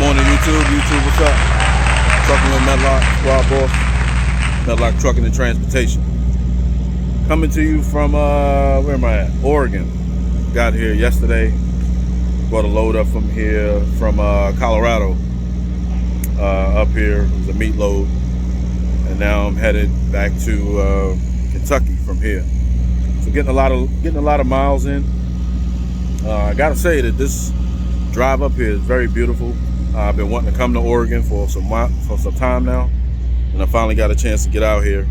morning, YouTube. YouTube, what's up? Trucking with Medlock, Squad Boss, Medlock Trucking and Transportation. Coming to you from, where am I at? Oregon. Got here yesterday. Brought a load up from here, from Colorado, up here. It was a meat load. And now I'm headed back to Kentucky from here. So getting a lot of miles in. I gotta say that this drive up here is very beautiful. I've been wanting to come to Oregon for some time now, and I finally got a chance to get out here.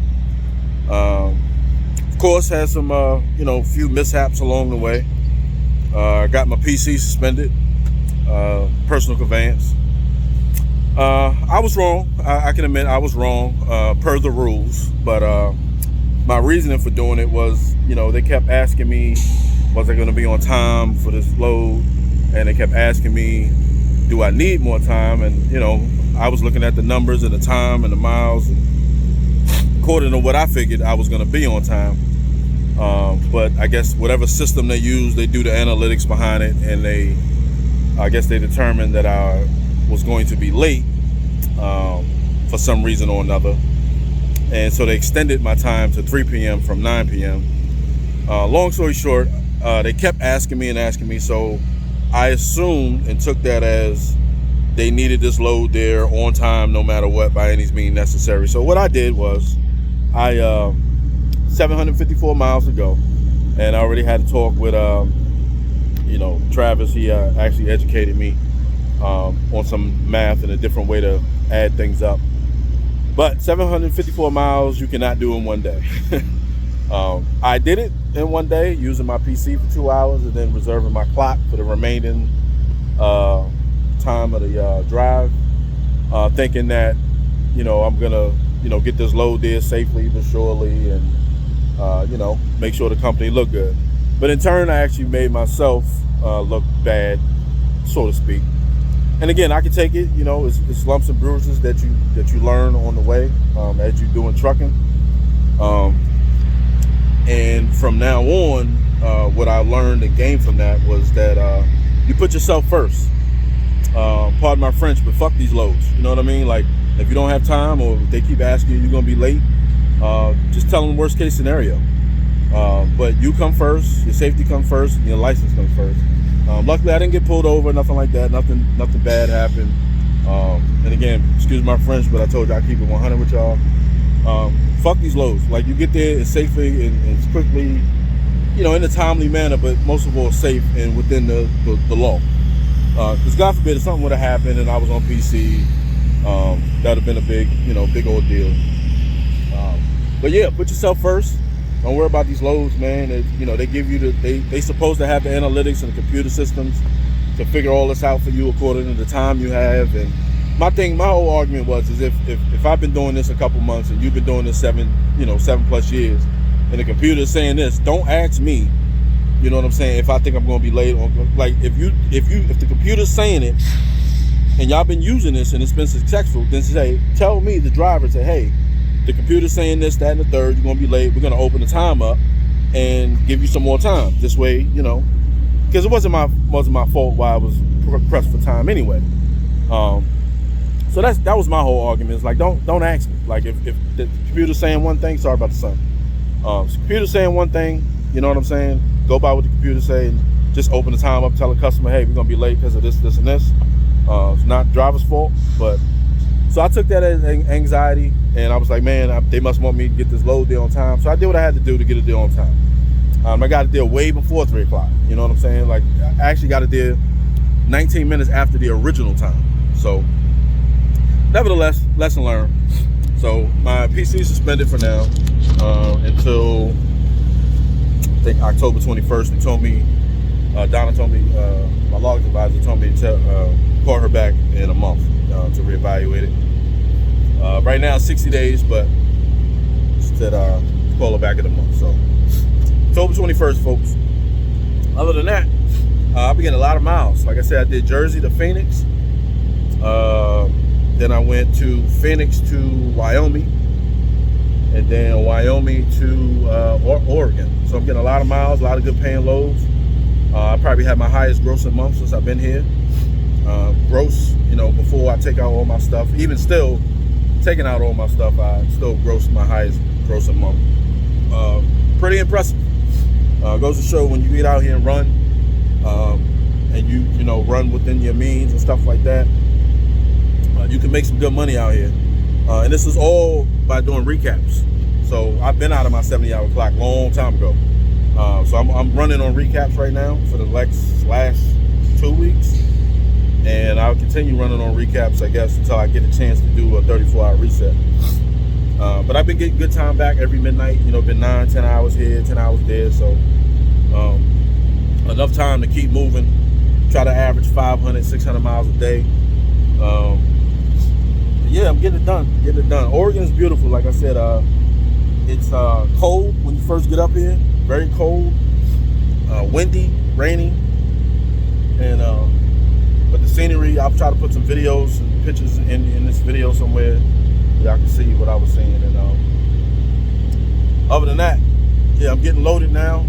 Of course, had some few mishaps along the way. Got my PC suspended, personal conveyance. I was wrong. I can admit I was wrong per the rules, but my reasoning for doing it was, they kept asking me, was I going to be on time for this load? And they kept asking me, do I need more time? And, I was looking at the numbers and the time and the miles. And according to what I figured, I was going to be on time. But I guess whatever system they use, they do the analytics behind it. And I guess they determined that I was going to be late for some reason or another. And so they extended my time to 3 p.m. from 9 p.m. Long story short, they kept asking me, so I assumed and took that as they needed this load there on time, no matter what, by any means necessary. So what I did was, 754 miles to go, and I already had to talk with, Travis. He actually educated me on some math and a different way to add things up. But 754 miles you cannot do in one day. I did it in one day using my PC for 2 hours and then reserving my clock for the remaining time of the drive, thinking that I'm gonna get this load there safely but surely, and make sure the company look good. But in turn, I actually made myself look bad, so to speak. And again, I can take it. It's lumps and bruises that you learn on the way as you're doing trucking. And from now on, what I learned and gained from that was that you put yourself first. Pardon my French, but fuck these loads. You know what I mean? Like, if you don't have time, or if they keep asking you, you're gonna be late, just tell them worst case scenario. But you come first, your safety comes first, and your license comes first. Luckily, I didn't get pulled over, nothing like that. Nothing bad happened. And again, excuse my French, but I told you I keep it 100 with y'all. Fuck these loads. Like, you get there as safely and as quickly, in a timely manner, but most of all safe and within the law. Because God forbid if something would have happened and I was on PC, that would have been a big old deal. But yeah, put yourself first. Don't worry about these loads, man. They give you they supposed to have the analytics and the computer systems to figure all this out for you according to the time you have. And my whole argument was, is if I've been doing this a couple months and you've been doing this 7+ years, and the computer is saying this, don't ask me, you know what I'm saying, if I think I'm gonna be late. Like, if the computer's saying it and y'all been using this and it's been successful, then tell me, the driver, say, hey, the computer's saying this, that, and the third, you're gonna be late, we're gonna open the time up and give you some more time. This way, because it wasn't my fault why I was pressed for time anyway. So that was my whole argument. It's like, don't ask me. Like, if the computer's saying one thing, sorry about the sun. If the computer's saying one thing, you know what I'm saying, go by what the computer say and just open the time up, tell the customer, hey, we're gonna be late because of this, and this. It's not driver's fault, but so I took that as anxiety, and I was like, man, they must want me to get this load there on time. So I did what I had to do to get it there on time. I got it there way before 3 o'clock. You know what I'm saying? Like, I actually got it there 19 minutes after the original time. So nevertheless, lesson learned. So my PC is suspended for now until I think October 21st. They told me, Donna told me, my logs advisor told me to call her back in a month to reevaluate it. Right now, 60 days, but instead call her back in a month. So October 21st, folks. Other than that, I'll be getting a lot of miles. Like I said, I did Jersey to Phoenix. Then I went to Phoenix to Wyoming, and then Wyoming to Oregon. So I'm getting a lot of miles, a lot of good paying loads. I probably had my highest grossing month since I've been here. Gross, before I take out all my stuff, even still taking out all my stuff, I still gross my highest grossing month. Pretty impressive. Goes to show when you get out here and run, and you run within your means and stuff like that, you can make some good money out here. And this is all by doing recaps. So I've been out of my 70-hour clock a long time ago. So I'm running on recaps right now for the last 2 weeks. And I'll continue running on recaps, I guess, until I get a chance to do a 34-hour reset. But I've been getting good time back every midnight. Been 9-10 hours here, 10 hours there. So enough time to keep moving. Try to average 500-600 miles a day. Yeah, I'm getting it done. Oregon is beautiful. Like I said, it's cold when you first get up here. Very cold, windy, rainy, and but the scenery. I'll try to put some videos and pictures in this video somewhere so y'all can see what I was saying. And other than that, yeah, I'm getting loaded now.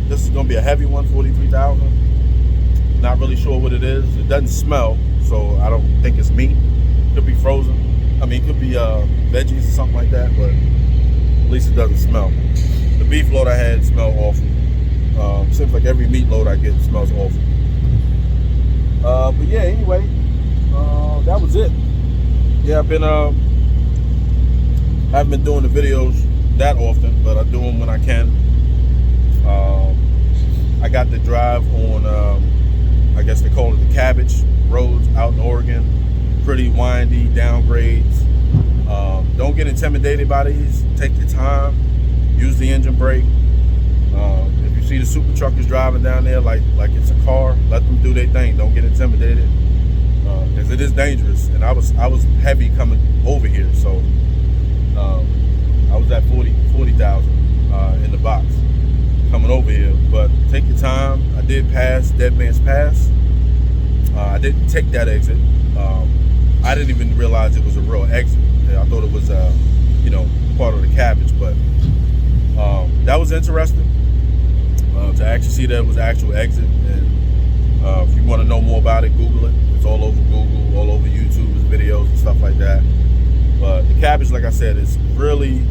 This is gonna be a heavy one, 43,000. Not really sure what it is. It doesn't smell, so I don't think it's meat. Could be frozen. I mean, it could be veggies or something like that, but at least it doesn't smell. The beef load I had smelled awful. Seems like every meat load I get smells awful. But yeah, anyway, that was it. Yeah, haven't been doing the videos that often, but I do them when I can. I got the drive on, I guess they call it the cabbage roads out in Oregon. Pretty windy, downgrades. Don't get intimidated by these. Take your time. Use the engine brake. If you see the super truckers driving down there like it's a car, let them do their thing. Don't get intimidated, because it is dangerous. And I was heavy coming over here, so I was at 40,000 in the box coming over here. But take your time. I did pass Dead Man's Pass. I didn't take that exit. I didn't even realize it was a real exit. I thought it was part of the cabbage, but that was interesting to actually see that it was an actual exit. And if you want to know more about it, Google it. It's all over Google, all over YouTube, videos and stuff like that. But the cabbage, like I said, is really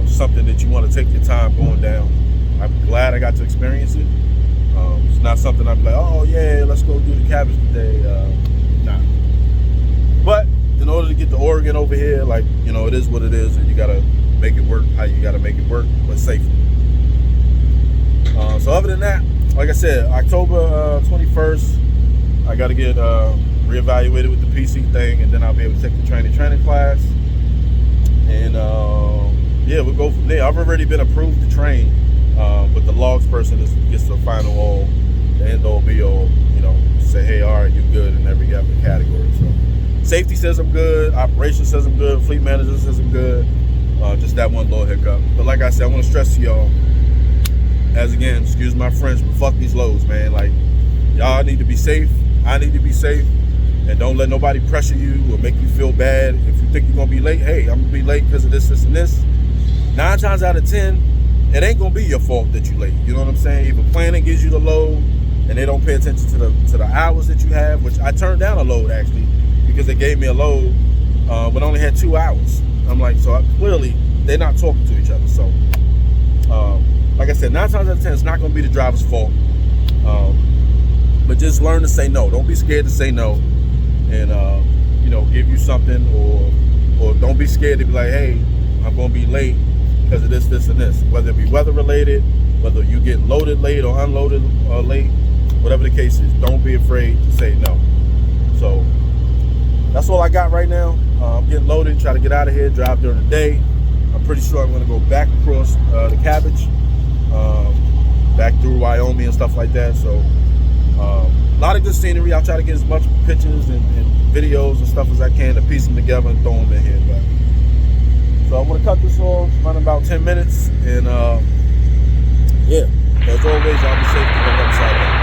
something that you want to take your time going down. I'm glad I got to experience it. It's not something I'm like, oh yeah, let's go do the cabbage today. Nah. But in order to get to Oregon over here, it is what it is, and you gotta make it work how you gotta make it work, but safely. So other than that, like I said, October 21st, I gotta get reevaluated with the PC thing, and then I'll be able to take the training class. And yeah, we'll go from there. I've already been approved to train, but the logs person gets the final the end all be all, say, hey, all right, you're good in every other category. So safety says I'm good, operations says I'm good, fleet manager says I'm good. Just that one little hiccup. But like I said, I want to stress to y'all, as again, excuse my French, but fuck these loads, man. Like, y'all need to be safe. I need to be safe. And don't let nobody pressure you or make you feel bad. If you think you're going to be late, hey, I'm going to be late because of this, and this. 9 times out of 10, it ain't going to be your fault that you're late. You know what I'm saying? Either planning gives you the load and they don't pay attention to the hours that you have, which I turned down a load, actually, because they gave me a load but only had 2 hours. I'm like, so clearly they're not talking to each other. So like I said, 9 times out of 10, it's not going to be the driver's fault. But just learn to say no. Don't be scared to say no, and give you something, or don't be scared to be like, hey, I'm going to be late because of this, and this. Whether it be weather related, whether you get loaded late or unloaded late, whatever the case is, don't be afraid to say no. So that's all I got right now. I'm getting loaded, try to get out of here, drive during the day. I'm pretty sure I'm going to go back across the cabbage, back through Wyoming and stuff like that. So a lot of good scenery. I'll try to get as much pictures and videos and stuff as I can to piece them together and throw them in here. But so I'm going to cut this off, run about 10 minutes, and yeah, as always, I'll be safe to go upside down.